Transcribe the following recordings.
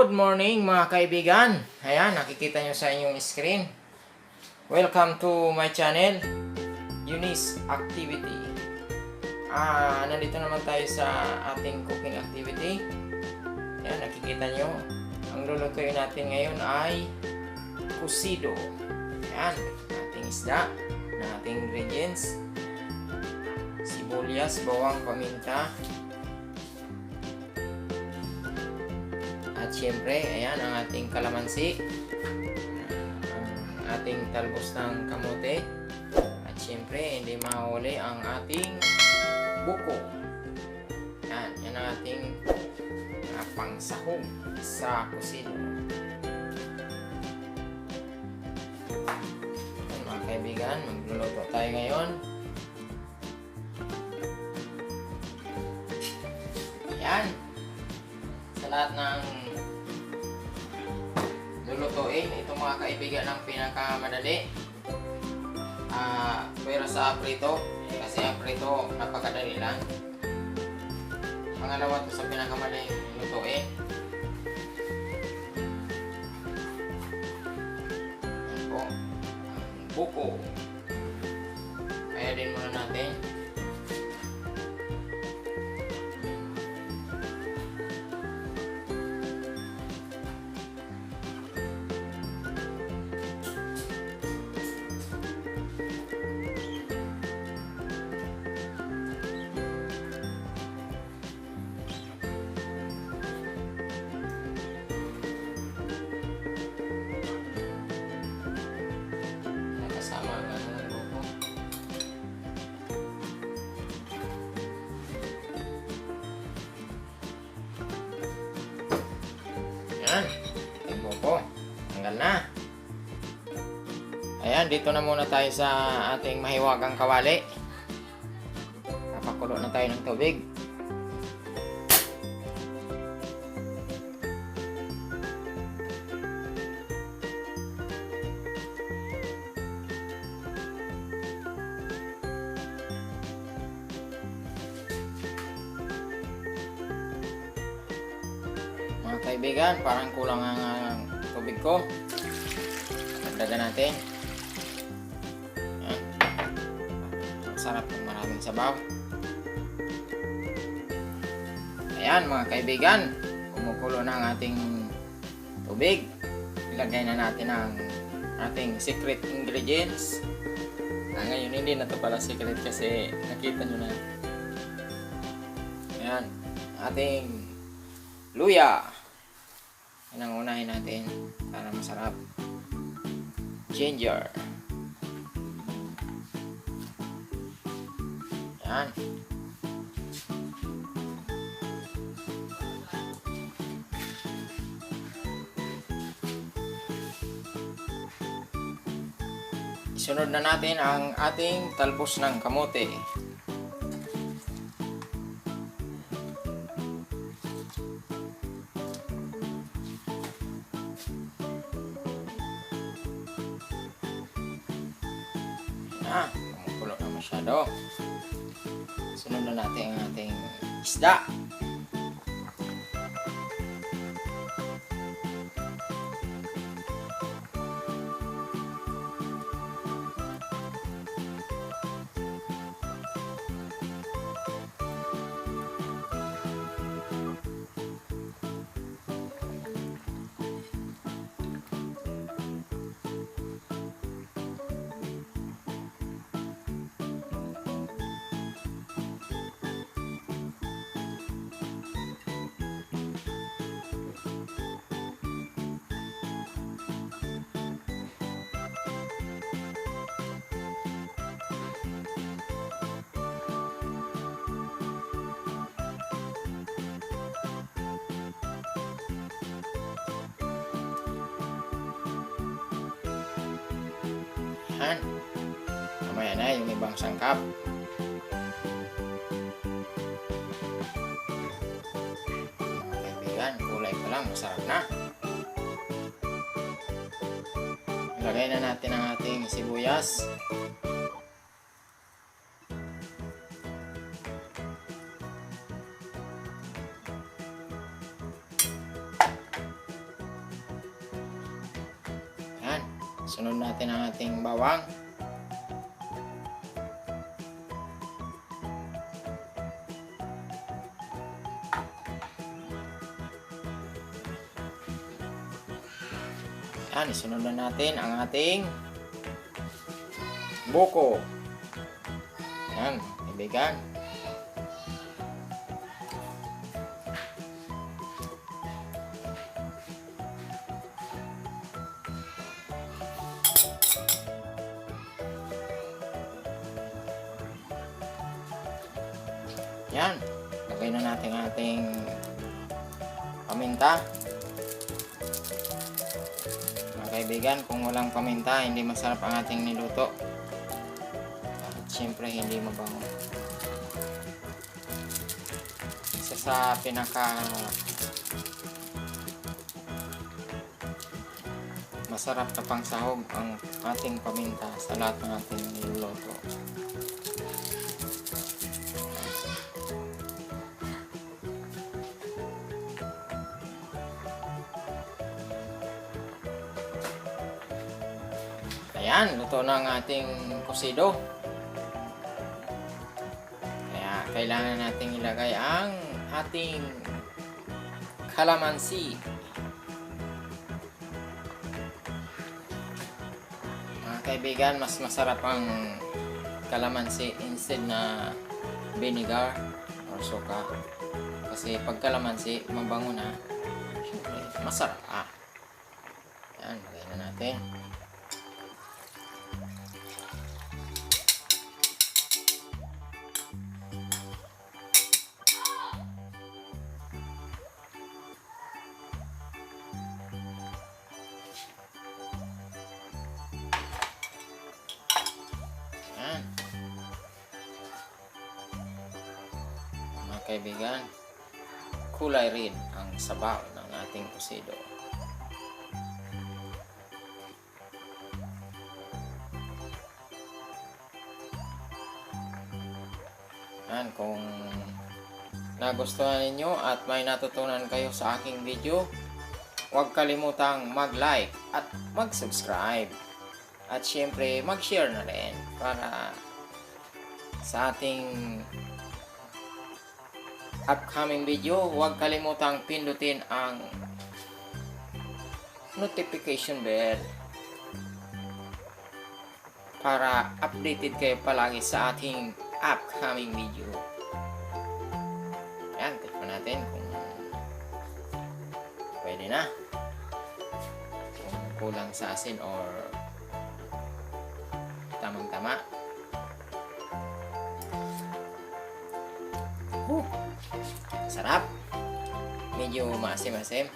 Good morning mga kaibigan. Ayan, nakikita nyo sa inyong screen. Welcome to my channel, Eunice Activity. Nandito naman tayo sa ating cooking activity. Ayan, nakikita nyo. Ang lulutuin natin ngayon ay kusido. Ayan, ating isda, na ating ingredients. Sibuyas, bawang, paminta. At syempre, ayan ang ating kalamansi, ang ating talbos ng kamote, at syempre, hindi mahuli ang ating buko. Yan ang ating pangsahog sa kusino. Yan, mga kaibigan, magluluto tayo ngayon. Yan. Sa lahat ng lulutuin, ito mga kaibigan ang pinakamadali. Pero sa prito, kasi ang prito napakadali lang. Pangalawa to sa pinakamadaling lutuin. Yan po, ang buko. Kaya din muna natin. Ayan, yung buko. Tanggal na. Ayan, dito na muna tayo sa ating mahiwagang kawali. Papakulo na tayo ng tubig. Mga kaibigan, parang kulang ang tubig ko. Dagdagan natin. Ayan. Masarap ng maraming sabaw. Ayan mga kaibigan, kumukulo na ang ating tubig. Ilagay na natin ang ating secret ingredients. Ngayon hindi na ito pala secret kasi nakita nyo na. Ayan, ating luya. Yan ang unahin natin para masarap. Ginger. Yan. Isunod na natin ang ating talbos ng kamote. Kumukulo na masyado. Sunod na natin ang ating isda. Yan. Mamaya na yung ibang sangkap. Mga kaibigan, kulay pa lang, masarap na. Ilagay na natin ang ating sibuyas. Sunod natin ang ating bawang. Yan, isunod na natin ang ating buko. Yan, kaibigan. Yan, lagay na natin ating paminta. Mga kaibigan, kung walang paminta, hindi masarap ang ating niluto. At syempre, hindi mabango. Isa sa pinaka masarap na pangsahog ang ating paminta sa lahat ng ating niluluto. Ayan, luto na ang ating kusido. Kaya kailangan nating ilagay ang ating kalamansi. Mga kaibigan, mas masarap ang kalamansi instead na vinegar or suka. Kasi pag kalamansi, mabango na. Siyempre, masarap. Ayan, lagay na natin. Mga kaibigan, kulay red ang sabaw ng ating kusido. Yan, kung nagustuhan ninyo at may natutunan kayo sa aking video, huwag kalimutang mag-like at mag-subscribe. At syempre, mag-share na rin para sa ating upcoming video. Huwag kalimutang pindutin ang notification bell para updated kayo palagi sa ating upcoming video. Ayan, tikman natin kung pwede na, kung kulang sa asin or tamang-tama. Sarap. Medyo maasim-asim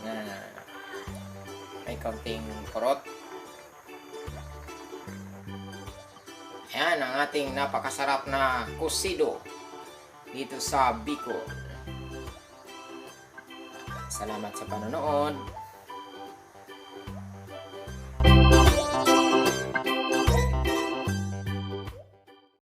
na may kaunting kurot. Ayan ang ating napakasarap na kusido dito sa Bicol. Salamat sa panonood.